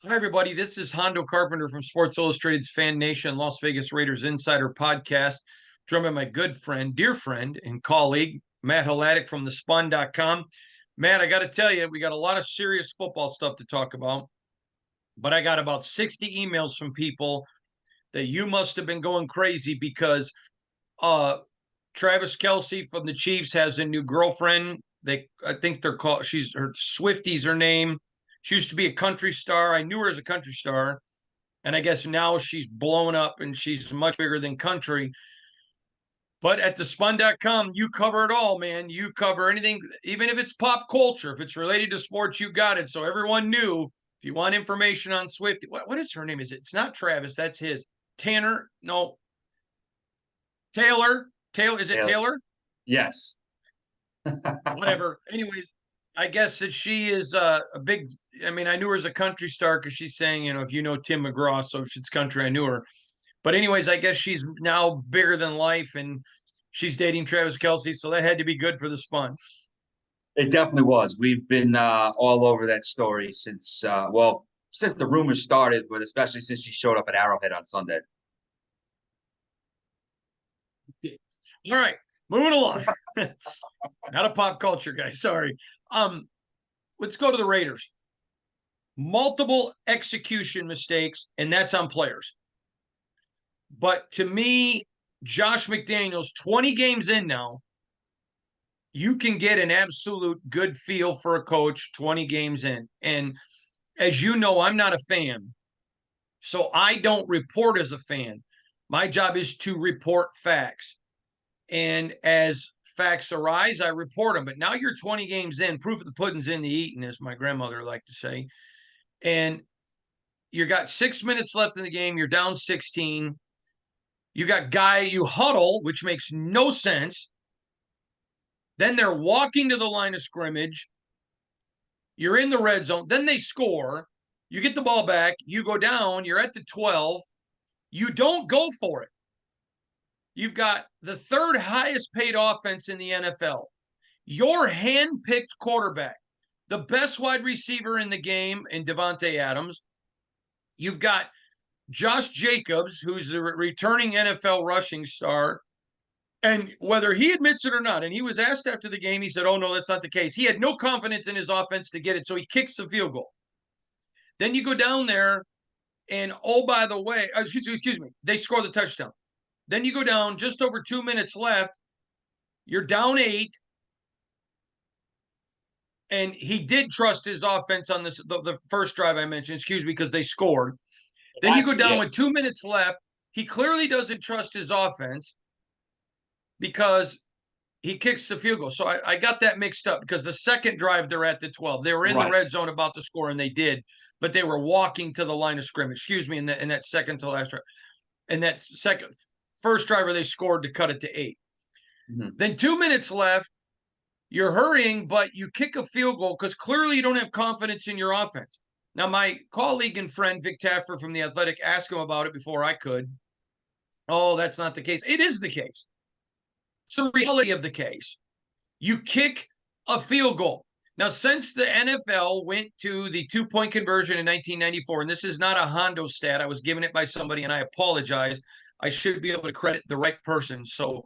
Hi, everybody. This is Hondo Carpenter from Sports Illustrated's Fan Nation Las Vegas Raiders Insider Podcast, joined by my good friend, dear friend, and colleague, Matt Hladek from thespun.com. Matt, I got to tell you, we got a lot of serious football stuff to talk about, but I got about 60 emails from people that you must have been going crazy because Travis Kelce from the Chiefs has a new girlfriend. I think they're called, Swifty's her name. She used to be a country star. I knew her as a country star. And I guess now she's blown up and she's much bigger than country. But at thespun.com, you cover it all, man. You cover anything, even if it's pop culture, if it's related to sports, you got it. So everyone knew if you want information on Swift, what is her name? It's not Travis, that's his. Tanner, no. Taylor. Taylor, is it Taylor? Yes. Whatever. Anyway, I guess that she is a big. I mean, I knew her as a country star because she's saying, if you know Tim McGraw, so if it's country, I knew her. But anyways, I guess she's now bigger than life, and she's dating Travis Kelce, so that had to be good for the Spun. It definitely was. We've been all over that story since the rumors started, but especially since she showed up at Arrowhead on Sunday. All right, moving along. Not a pop culture guy, sorry. Let's go to the Raiders. Multiple execution mistakes, and that's on players. But to me, Josh McDaniels, 20 games in now, you can get an absolute good feel for a coach 20 games in. And as you know, I'm not a fan. So I don't report as a fan. My job is to report facts. And as facts arise, I report them. But now you're 20 games in, proof of the pudding's in the eating, as my grandmother liked to say. And you got 6 minutes left in the game. You're down 16. You huddle, which makes no sense. Then they're walking to the line of scrimmage. You're in the red zone. Then they score. You get the ball back. You go down. You're at the 12. You don't go for it. You've got the third highest paid offense in the NFL. Your hand-picked quarterback, the best wide receiver in the game in Devontae Adams. You've got Josh Jacobs, who's the returning NFL rushing star. And whether he admits it or not, and he was asked after the game, he said, oh, no, that's not the case. He had no confidence in his offense to get it, so he kicks the field goal. Then you go down there, and oh, by the way, excuse me, they score the touchdown. Then you go down, just over 2 minutes left. You're down 8. And he did trust his offense on the first drive I mentioned, excuse me, because they scored. Then you go down with 2 minutes left. He clearly doesn't trust his offense because he kicks the field goal. So I got that mixed up because the second drive, they're at the 12. They were in the red zone about to score, and they did, but they were walking to the line of scrimmage. Excuse me, in that second to last drive. And that first driver, they scored to cut it to 8. Mm-hmm. Then 2 minutes left. You're hurrying, but you kick a field goal because clearly you don't have confidence in your offense. Now, my colleague and friend, Vic Taffer from The Athletic, asked him about it before I could. Oh, that's not the case. It is the case. It's the reality of the case. You kick a field goal. Now, since the NFL went to the 2-point conversion in 1994, and this is not a Hondo stat, I was given it by somebody, and I apologize. I should be able to credit the right person. So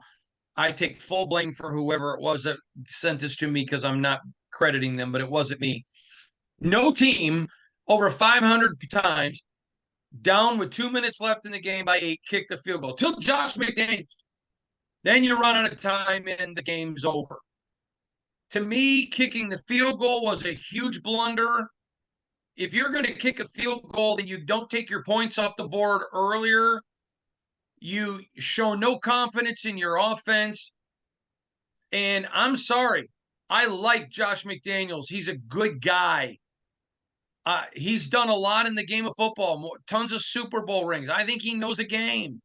I take full blame for whoever it was that sent this to me because I'm not crediting them, but it wasn't me. No team over 500 times down with 2 minutes left in the game by 8 kicked the field goal till Josh McDaniels. Then you run out of time and the game's over. To me, kicking the field goal was a huge blunder. If you're going to kick a field goal and you don't take your points off the board earlier, you show no confidence in your offense. And I'm sorry. I like Josh McDaniels. He's a good guy. He's done a lot in the game of football, tons of Super Bowl rings. I think he knows the game.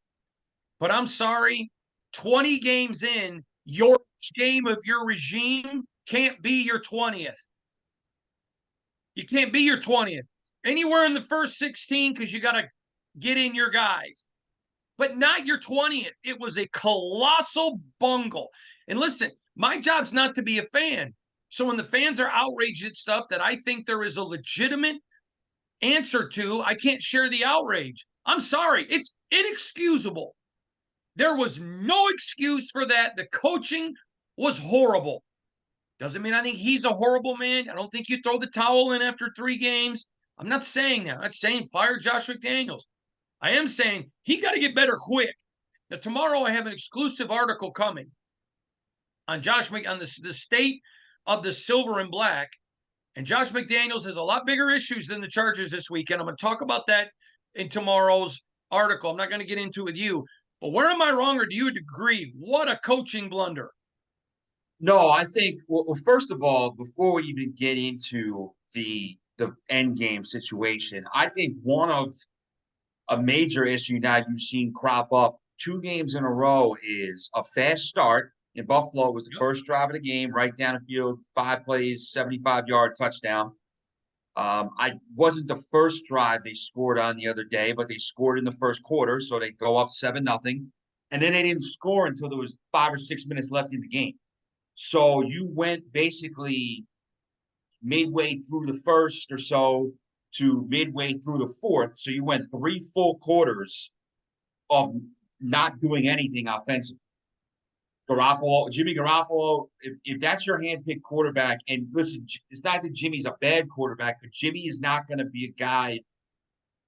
But I'm sorry. 20 games in, your game of your regime can't be your 20th. You can't be your 20th. Anywhere in the first 16 because you got to get in your guys. But not your 20th. It was a colossal bungle. And listen, my job's not to be a fan. So when the fans are outraged at stuff that I think there is a legitimate answer to, I can't share the outrage. I'm sorry. It's inexcusable. There was no excuse for that. The coaching was horrible. Doesn't mean I think he's a horrible man. I don't think you throw the towel in after 3 games. I'm not saying that. I'm not saying fire Josh McDaniels. I am saying he got to get better quick. Now, tomorrow I have an exclusive article coming on the state of the silver and black. And Josh McDaniels has a lot bigger issues than the Chargers this weekend. I'm going to talk about that in tomorrow's article. I'm not going to get into it with you. But where am I wrong, or do you agree? What a coaching blunder. No, I think well, first of all, before we even get into the end game situation, I think one of a major issue now you've seen crop up 2 games in a row is a fast start. In Buffalo, it was the first drive of the game, right down the field, 5 plays, 75-yard touchdown. I wasn't the first drive they scored on the other day, but they scored in the first quarter, so they go up 7-0. And then they didn't score until there was 5 or 6 minutes left in the game. So you went basically midway through the first or so to midway through the fourth. So you went 3 full quarters of not doing anything offensively. Jimmy Garoppolo, if that's your handpicked quarterback, and listen, it's not that Jimmy's a bad quarterback, but Jimmy is not going to be a guy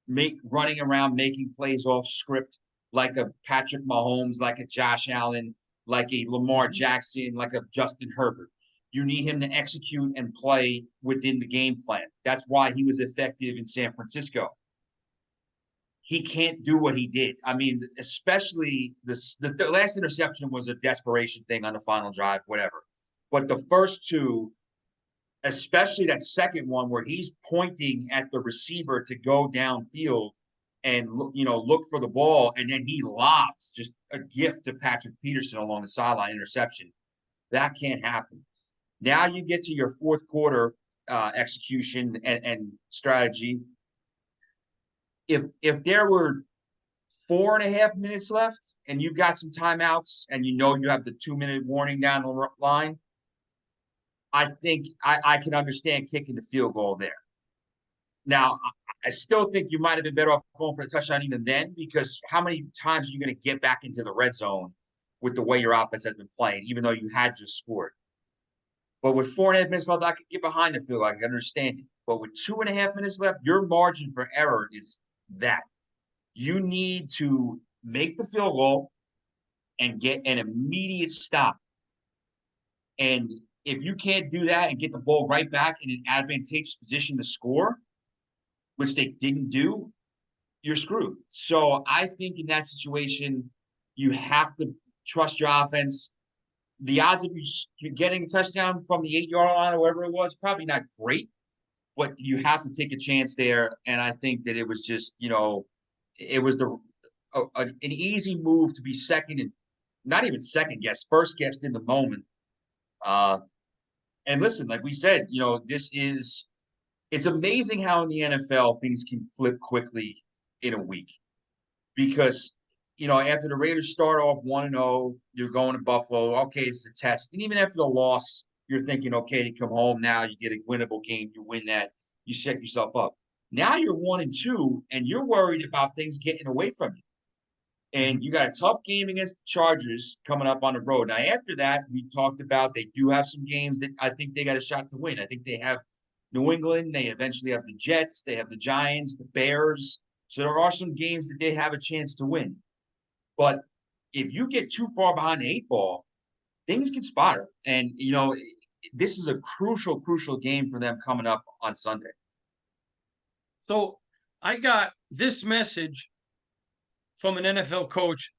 running around making plays off script like a Patrick Mahomes, like a Josh Allen, like a Lamar Jackson, like a Justin Herbert. You need him to execute and play within the game plan. That's why he was effective in San Francisco. He can't do what he did. I mean, especially the last interception was a desperation thing on the final drive, whatever. But the first 2, especially that second one where he's pointing at the receiver to go downfield and look for the ball, and then he lobs just a gift to Patrick Peterson along the sideline interception. That can't happen. Now you get to your fourth quarter execution and strategy. If there were 4.5 minutes left and you've got some timeouts and you have the 2-minute warning down the line, I think I can understand kicking the field goal there. Now, I still think you might have been better off going for the touchdown even then, because how many times are you going to get back into the red zone with the way your offense has been playing, even though you had just scored? But with 4.5 minutes left, I could get behind the field. I can understand it. But with 2.5 minutes left, your margin for error is that. You need to make the field goal and get an immediate stop. And if you can't do that and get the ball right back in an advantageous position to score, which they didn't do, you're screwed. So I think in that situation, you have to trust your offense. The odds of you getting a touchdown from the 8-yard line or whatever it was, probably not great, but you have to take a chance there. And I think that it was just, it was an easy move to be second, and not even second guess, first guess in the moment. And listen, like we said, it's amazing how in the NFL things can flip quickly in a week, because after the Raiders start off 1-0, you're going to Buffalo. Okay, it's a test. And even after the loss, you're thinking, okay, to come home now, you get a winnable game, you win that, you set yourself up. Now you're 1-2, and you're worried about things getting away from you. And you got a tough game against the Chargers coming up on the road. Now, after that, we talked about they do have some games that I think they got a shot to win. I think they have New England. They eventually have the Jets. They have the Giants, the Bears. So there are some games that they have a chance to win. But if you get too far behind the 8-ball, things can spiral. And, this is a crucial, crucial game for them coming up on Sunday. So I got this message from an NFL coach,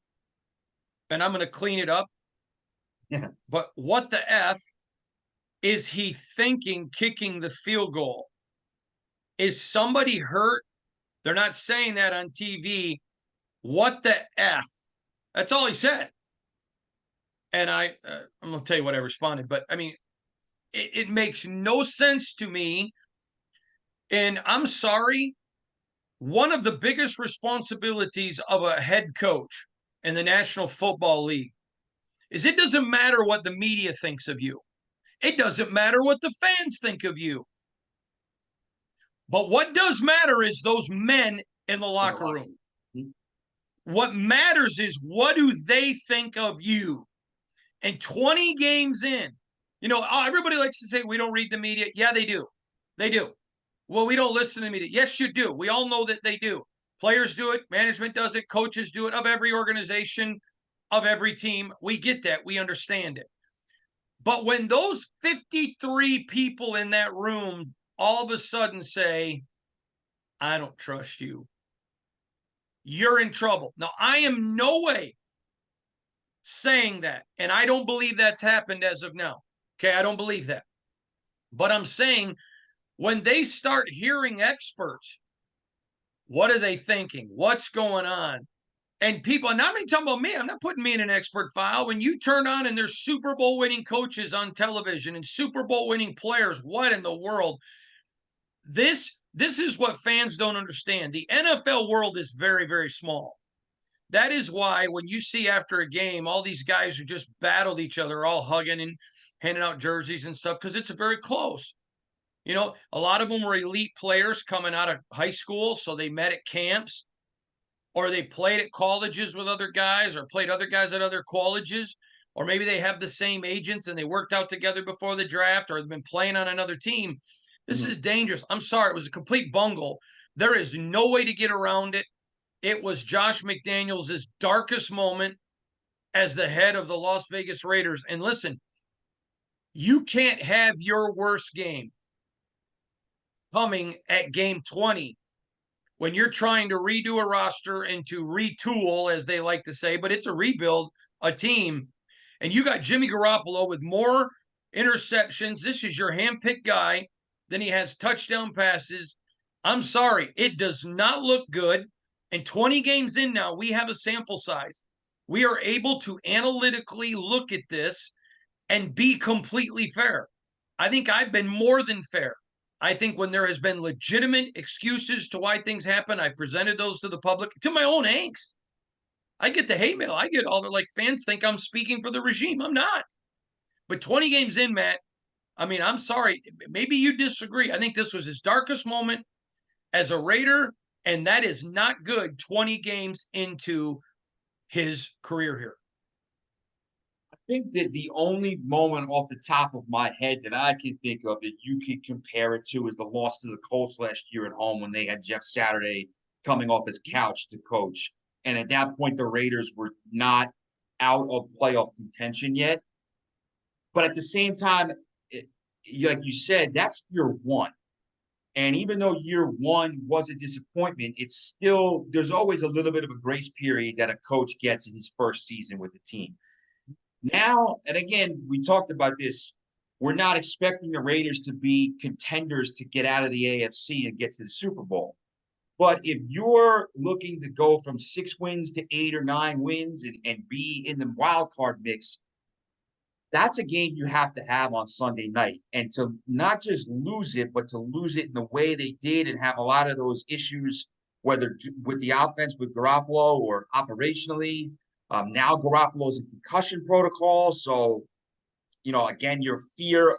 and I'm going to clean it up. Yeah. But what the F is he thinking kicking the field goal? Is somebody hurt? They're not saying that on TV. What the F? That's all he said. And I'm going to tell you what I responded. But, I mean, it makes no sense to me. And I'm sorry. One of the biggest responsibilities of a head coach in the National Football League is it doesn't matter what the media thinks of you. It doesn't matter what the fans think of you. But what does matter is those men in the In the locker locker room. room. What matters is what do they think of you? And 20 games in, everybody likes to say we don't read the media. Yeah, they do. They do. Well, we don't listen to the media. Yes, you do. We all know that they do. Players do it, management does it, coaches do it, of every organization, of every team. We get that. We understand it. But when those 53 people in that room all of a sudden say, I don't trust you, you're in trouble. Now, I am no way saying that. And I don't believe that's happened as of now. Okay. I don't believe that. But I'm saying when they start hearing experts, what are they thinking? What's going on? And people, and I'm not talking about me. I'm not putting me in an expert file. When you turn on and there's Super Bowl winning coaches on television and Super Bowl winning players, what in the world? This is what fans don't understand. The NFL world is very, very small. That is why when you see after a game, all these guys who just battled each other, all hugging and handing out jerseys and stuff, because it's very close. A lot of them were elite players coming out of high school, so they met at camps, or they played at colleges with other guys, or played other guys at other colleges, or maybe they have the same agents and they worked out together before the draft, or they've been playing on another team. This Mhm. is dangerous. I'm sorry, it was a complete bungle. There is no way to get around it. It was Josh McDaniels' darkest moment as the head of the Las Vegas Raiders. And listen, you can't have your worst game coming at game 20 when you're trying to redo a roster and to retool, as they like to say, but it's a rebuild, a team. And you got Jimmy Garoppolo with more interceptions. This is your handpicked guy. Then he has touchdown passes. I'm sorry, it does not look good. And 20 games in now, we have a sample size. We are able to analytically look at this and be completely fair. I think I've been more than fair. I think when there has been legitimate excuses to why things happen, I presented those to the public, to my own angst. I get the hate mail. I get all the fans think I'm speaking for the regime. I'm not. But 20 games in, Matt, I mean, I'm sorry. Maybe you disagree. I think this was his darkest moment as a Raider, and that is not good 20 games into his career here. I think that the only moment off the top of my head that I can think of that you could compare it to is the loss to the Colts last year at home when they had Jeff Saturday coming off his couch to coach. And at that point, the Raiders were not out of playoff contention yet. But at the same time, like you said, that's year one. And even though year one was a disappointment, it's still, there's always a little bit of a grace period that a coach gets in his first season with the team. Now, and again, we talked about this. We're not expecting the Raiders to be contenders to get out of the AFC and get to the Super Bowl. But if you're looking to go from 6 wins to 8 or 9 wins and be in the wild card mix, that's a game you have to have on Sunday night. And to not just lose it, but to lose it in the way they did and have a lot of those issues, whether with the offense with Garoppolo or operationally. Now Garoppolo's in concussion protocol. So, again, your fear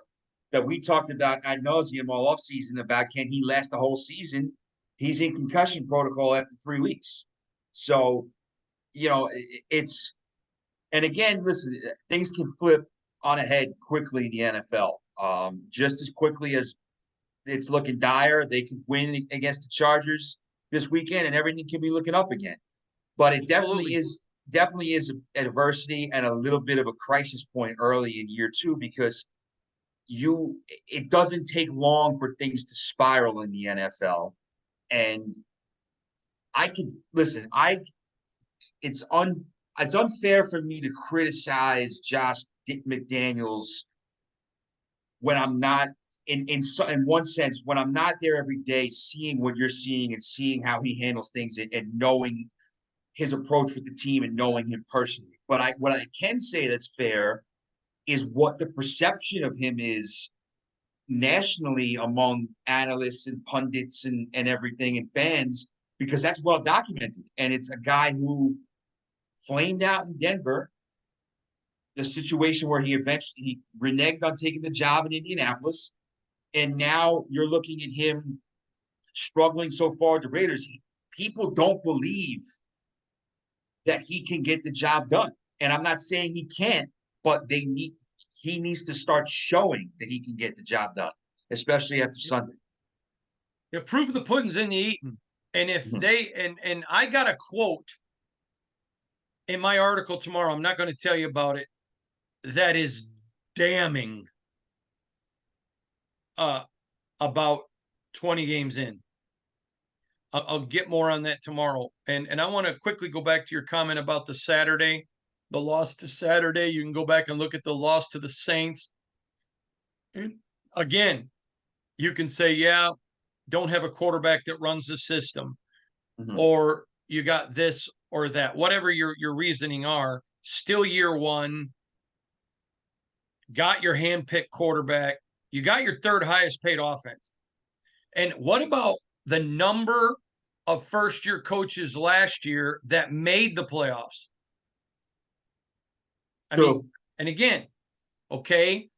that we talked about ad nauseum all offseason about can he last the whole season? He's in concussion protocol after 3 weeks. So, it's and again, listen, things can flip on ahead quickly in the NFL. Just as quickly as it's looking dire, they could win against the Chargers this weekend, and everything can be looking up again. But it Absolutely. definitely is adversity and a little bit of a crisis point early in year two because it doesn't take long for things to spiral in the NFL. And I can listen, it's un it's unfair for me to criticize Josh McDaniels when I'm not in one sense when I'm not there every day seeing what you're seeing and seeing how he handles things and knowing his approach with the team and knowing him personally. But what I can say that's fair is what the perception of him is nationally among analysts and pundits and everything and fans because that's well documented. And it's a guy who flamed out in Denver, the situation where he reneged on taking the job in Indianapolis, and now you're looking at him struggling so far with the Raiders, people don't believe that he can get the job done. And I'm not saying he can't, but he needs to start showing that he can get the job done, especially after Sunday. The proof of the pudding's in the eating. And if they and I got a quote in my article tomorrow, I'm not going to tell you about it, that is damning about 20 games in. I'll get more on that tomorrow. And I want to quickly go back to your comment about the Saturday, the loss to Saturday. You can go back and look at the loss to the Saints. And again, you can say, yeah, don't have a quarterback that runs the system, or you got this or that, whatever your reasoning are. Still year one, got your hand-picked quarterback, you got your third highest paid offense. And what about the number of first-year coaches last year that made the playoffs? I mean, and again, okay,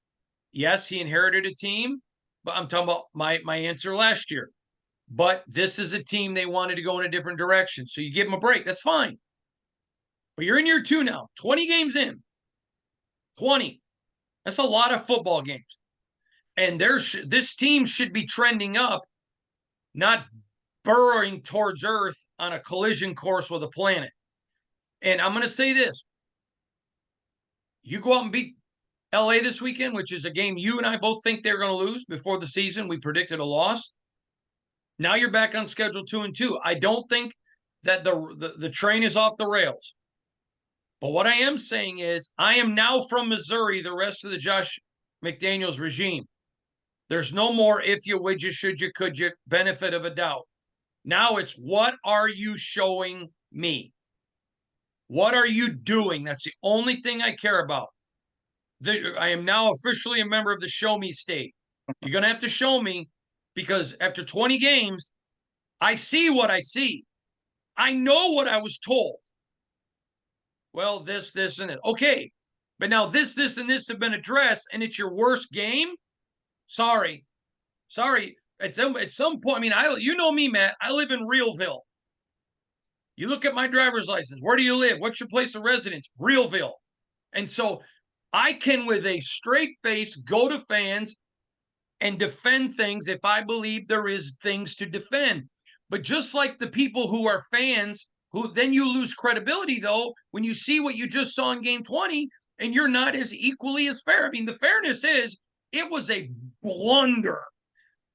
yes, he inherited a team, but I'm talking about my answer last year. But this is a team they wanted to go in a different direction. So you give them a break. That's fine. But you're in year 2 now, 20 games in. 20. That's a lot of football games. And this team should be trending up, not burrowing towards Earth on a collision course with a planet. And I'm going to say this. You go out and beat LA this weekend, which is a game you and I both think they're going to lose. Before the season, we predicted a loss. Now you're back on schedule 2-2. I don't think that the train is off the rails. But what I am saying is I am now from Missouri, the rest of the Josh McDaniels regime. There's no more if you, would you, should you, could you, benefit of a doubt. Now it's what are you showing me? What are you doing? That's the only thing I care about. I am now officially a member of the show me state. You're going to have to show me, because after 20 games, I see what I see. I know what I was told. Well, this, and it. Okay. But now this, and this have been addressed, and it's your worst game? Sorry. At some point, I mean, you know me, Matt. I live in Realville. You look at my driver's license. Where do you live? What's your place of residence? Realville. And so I can, with a straight face, go to fans and defend things if I believe there is things to defend. But just like the people who are fans, who then you lose credibility, though, when you see what you just saw in game 20 and you're not as equally as fair. I mean, the fairness is it was a blunder.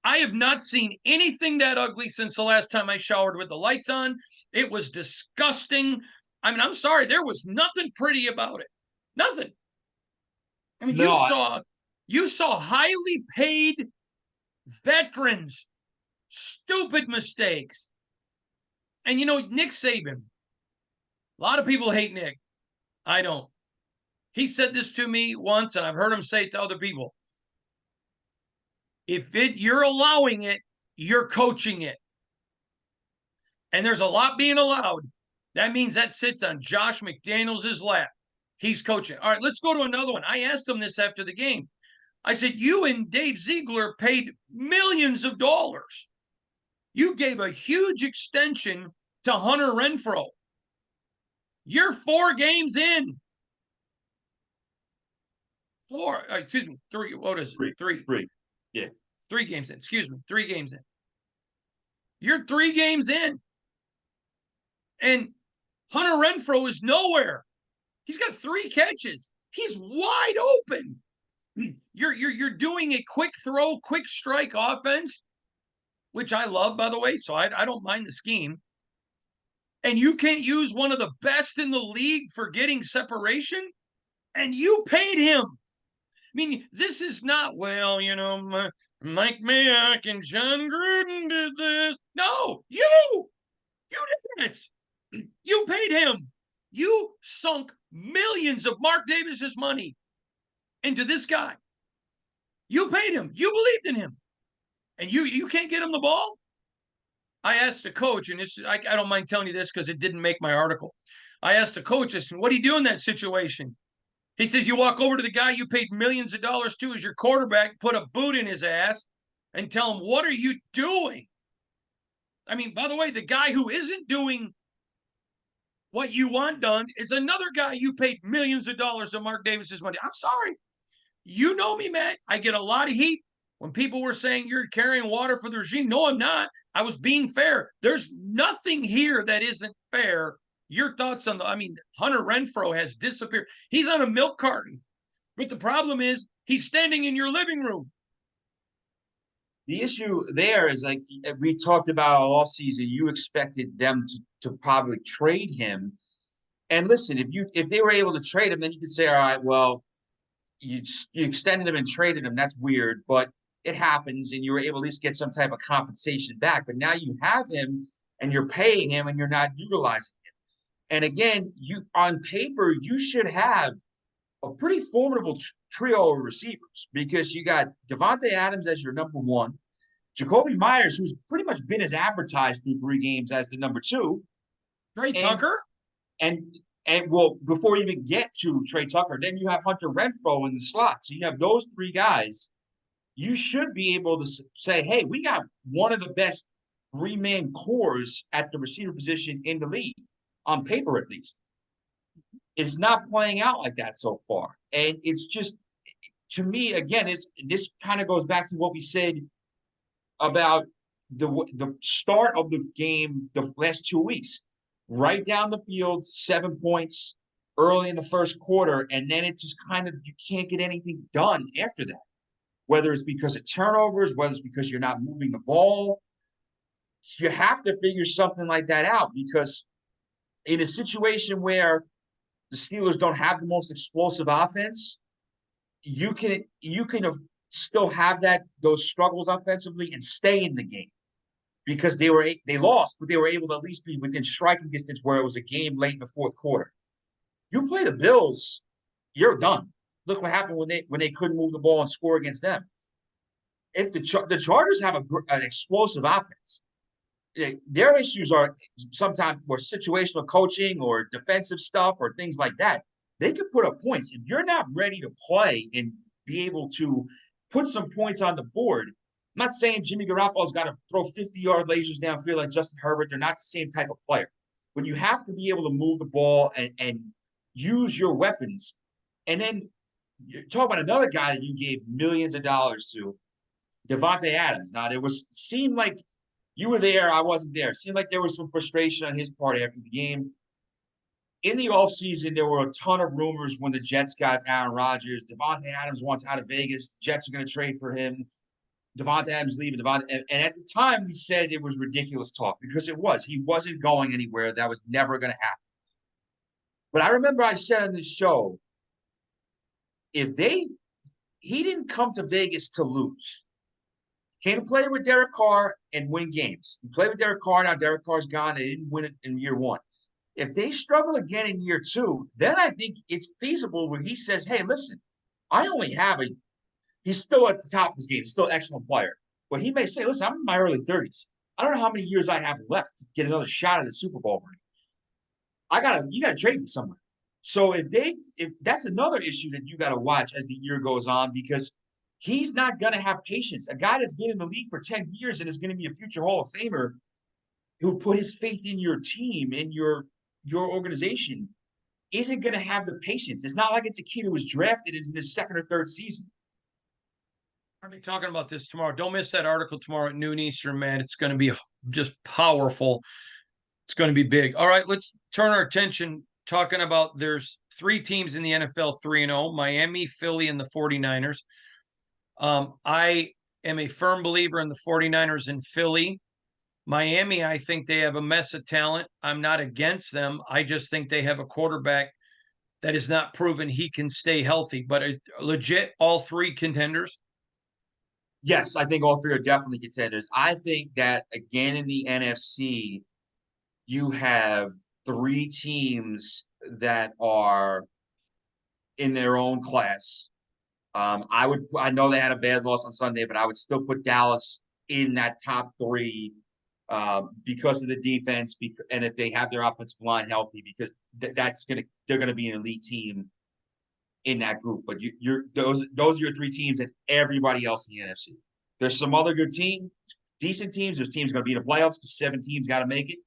I have not seen anything that ugly since the last time I showered with the lights on. It was disgusting. I mean, I'm sorry, there was nothing pretty about it. Nothing. I mean, you saw highly paid veterans, stupid mistakes. And you know, Nick Saban, a lot of people hate Nick. I don't. He said this to me once, and I've heard him say it to other people. If you're allowing it, you're coaching it. And there's a lot being allowed. That means that sits on Josh McDaniels' lap. He's coaching. All right, let's go to another one. I asked him this after the game. I said, you and Dave Ziegler paid millions of dollars. You gave a huge extension to Hunter Renfrow. You're 4 games in. 3. What is it? 3. Yeah. 3 games in. 3 games in. You're 3 games in. And Hunter Renfrow is nowhere. He's got 3 catches. He's wide open. You're doing a quick throw, quick strike offense, which I love, by the way, so I don't mind the scheme. And you can't use one of the best in the league for getting separation, and you paid him. I mean, this is not, well, you know, Mike Mayock and John Gruden did this. No, you did this. You paid him. You sunk millions of Mark Davis's money into this guy. You paid him. You believed in him. And you can't get him the ball? I asked the coach, and this I don't mind telling you this because it didn't make my article. I asked the coach, I said, what do you do in that situation? He says, you walk over to the guy you paid millions of dollars to as your quarterback, put a boot in his ass, and tell him, what are you doing? I mean, by the way, the guy who isn't doing what you want done is another guy you paid millions of dollars of Mark Davis's money. I'm sorry. You know me, Matt. I get a lot of heat when people were saying you're carrying water for the regime. No, I'm not. I was being fair. There's nothing here that isn't fair. Your thoughts on I mean, Hunter Renfrow has disappeared. He's on a milk carton. But the problem is he's standing in your living room. The issue there is like we talked about all offseason, you expected them to probably trade him. And listen, if they were able to trade him, then you could say, all right, well, you extended him and traded him. That's weird, but it happens, and you were able to at least get some type of compensation back. But now you have him, and you're paying him, and you're not utilizing him. And again, you on paper you should have a pretty formidable trio of receivers because you got Devontae Adams as your number one, Jacoby Myers, who's pretty much been as advertised through 3 games as the number two, Trey and Tucker? and and well, before you even get to Trey Tucker, then you have Hunter Renfrow in the slot. So you have those 3 guys. You should be able to say, hey, we got one of the best 3-man cores at the receiver position in the league, on paper at least. It's not playing out like that so far. And it's just, to me, again, this kind of goes back to what we said about the start of the game the last 2 weeks. Right down the field, 7 points early in the first quarter, and then it just kind of you can't get anything done after that. Whether it's because of turnovers, whether it's because you're not moving the ball, you have to figure something like that out because in a situation where the Steelers don't have the most explosive offense, you can still have those struggles offensively and stay in the game because they lost, but they were able to at least be within striking distance where it was a game late in the fourth quarter. You play the Bills, you're done. Look what happened when they couldn't move the ball and score against them. If the Chargers have an explosive offense, their issues are sometimes more situational coaching or defensive stuff or things like that. They can put up points. If you're not ready to play and be able to put some points on the board, I'm not saying Jimmy Garoppolo's got to throw 50-yard lasers downfield like Justin Herbert. They're not the same type of player. But you have to be able to move the ball and use your weapons. And then you talk about another guy that you gave millions of dollars to, Devontae Adams. Now, seemed like you were there, I wasn't there. It seemed like there was some frustration on his part after the game. In the offseason, there were a ton of rumors when the Jets got Aaron Rodgers. Devontae Adams wants out of Vegas. Jets are going to trade for him. Devontae Adams leaving. And at the time, we said it was ridiculous talk because it was. He wasn't going anywhere. That was never going to happen. But I remember I said on this show, he didn't come to Vegas to lose. Came to play with Derek Carr and win games. He played with Derek Carr. Now Derek Carr's gone. They didn't win it in year 1. If they struggle again in year 2, then I think it's feasible where he says, hey, listen, I only have he's still at the top of his game. He's still an excellent player. But he may say, listen, I'm in my early 30s. I don't know how many years I have left to get another shot at the Super Bowl ring. You gotta trade me somewhere. So if that's another issue that you gotta watch as the year goes on because he's not going to have patience. A guy that's been in the league for 10 years and is going to be a future Hall of Famer who put his faith in your team, in your organization, isn't going to have the patience. It's not like it's a kid who was drafted into his 2nd or 3rd season. I'll be talking about this tomorrow. Don't miss that article tomorrow at noon Eastern, man. It's going to be just powerful. It's going to be big. All right, let's turn our attention talking about there's 3 teams in the NFL 3-0, Miami, Philly, and the 49ers. I am a firm believer in the 49ers in Philly. Miami, I think they have a mess of talent. I'm not against them. I just think they have a quarterback that is not proven he can stay healthy, but legit all 3 contenders. Yes, I think all 3 are definitely contenders. I think that, again, in the NFC, you have 3 teams that are in their own class. I know they had a bad loss on Sunday, but I would still put Dallas in that top 3 because of the defense, and if they have their offensive line healthy, because they're gonna be an elite team in that group. But those are your 3 teams, and everybody else in the NFC. There's some other good teams. decent teams. There's teams going to be in the playoffs because 7 teams got to make it.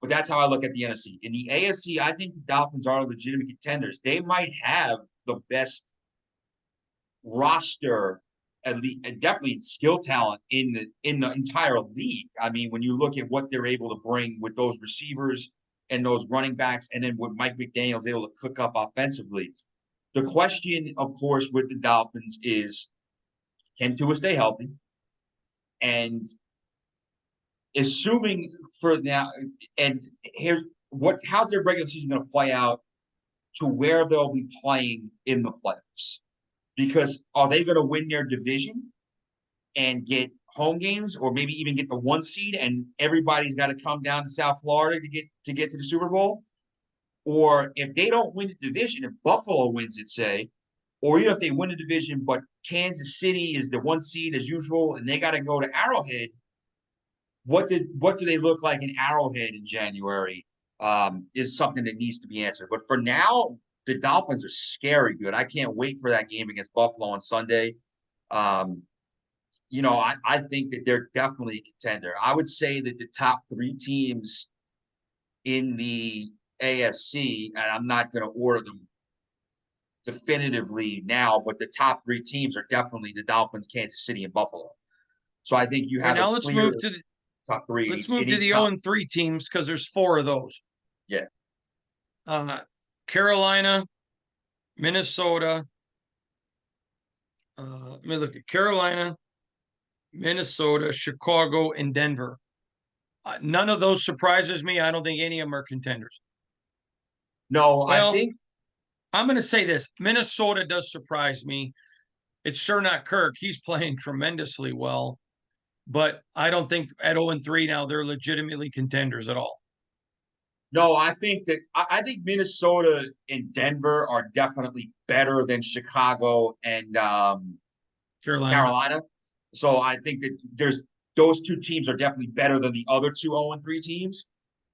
But that's how I look at the NFC. In the AFC, I think the Dolphins are legitimate contenders. They might have the best roster, at least, definitely skill talent in the entire league. I mean, when you look at what they're able to bring with those receivers and those running backs, and then what Mike McDaniels is able to cook up offensively. The question, of course, with the Dolphins is, can Tua stay healthy? And assuming for now, and how's their regular season going to play out to where they'll be playing in the playoffs? Because are they going to win their division and get home games, or maybe even get the 1 seed, and everybody's got to come down to South Florida to get to the Super Bowl? Or if they don't win the division, if Buffalo wins it, say, or even if they win the division, but Kansas City is the 1 seed as usual, and they got to go to Arrowhead, what do they look like in Arrowhead in January? Is something that needs to be answered. But for now, the Dolphins are scary good. I can't wait for that game against Buffalo on Sunday. I think that they're definitely a contender. I would say that the top 3 teams in the AFC, and I'm not going to order them definitively now, but the top 3 teams are definitely the Dolphins, Kansas City, and Buffalo. So I think you have now a let's clear move to the top 3. let's move to the 0-3 teams because there's 4 of those. Yeah. Carolina, Minnesota. Let me look at Carolina, Minnesota, Chicago, and Denver. None of those surprises me. I don't think any of them are contenders. No, Well, I think I'm going to say this. Minnesota does surprise me. It's sure not Kirk. He's playing tremendously well. But I don't think at 0-3 now they're legitimately contenders at all. No, I think Minnesota and Denver are definitely better than Chicago and Carolina. So I think that those 2 teams are definitely better than the other 2 0-3 teams.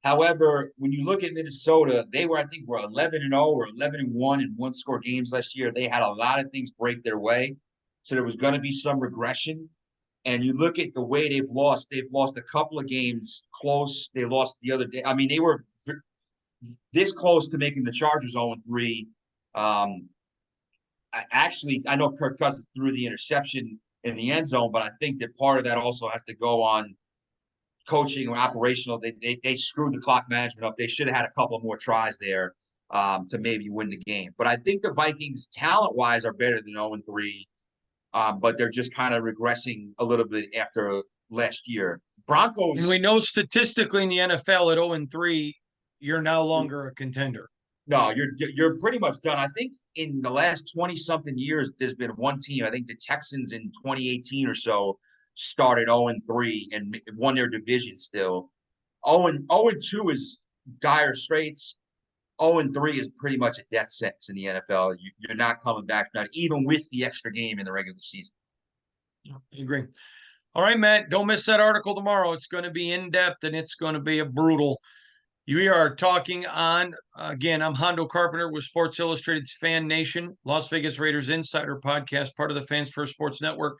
However, when you look at Minnesota, they were 11-0 or 11-1 in 1-score games last year. They had a lot of things break their way, so there was going to be some regression. And you look at the way they've lost a couple of games close. They lost the other day. I mean, they were this close to making the Chargers 0-3. I know Kirk Cousins threw the interception in the end zone, but I think that part of that also has to go on coaching or operational. They screwed the clock management up. They should have had a couple more tries there to maybe win the game. But I think the Vikings, talent-wise, are better than 0-3, but they're just kind of regressing a little bit after last year. Broncos. And we know statistically in the NFL at 0-3, you're no longer a contender. No, you're pretty much done. I think in the last 20-something years, there's been one team. I think the Texans in 2018 or so started 0-3 and won their division still. 0-2 is dire straits. 0-3 is pretty much a death sentence in the NFL. You're not coming back from that, even with the extra game in the regular season. I agree. All right, Matt, don't miss that article tomorrow. It's going to be in-depth and it's going to be a brutal. We are talking on, again, I'm Hondo Carpenter with Sports Illustrated's Fan Nation, Las Vegas Raiders Insider Podcast, part of the Fans First Sports Network,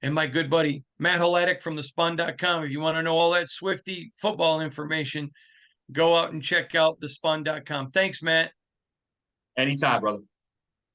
and my good buddy, Matt Hladek from thespun.com. If you want to know all that Swifty football information, go out and check out thespun.com. Thanks, Matt. Anytime, brother.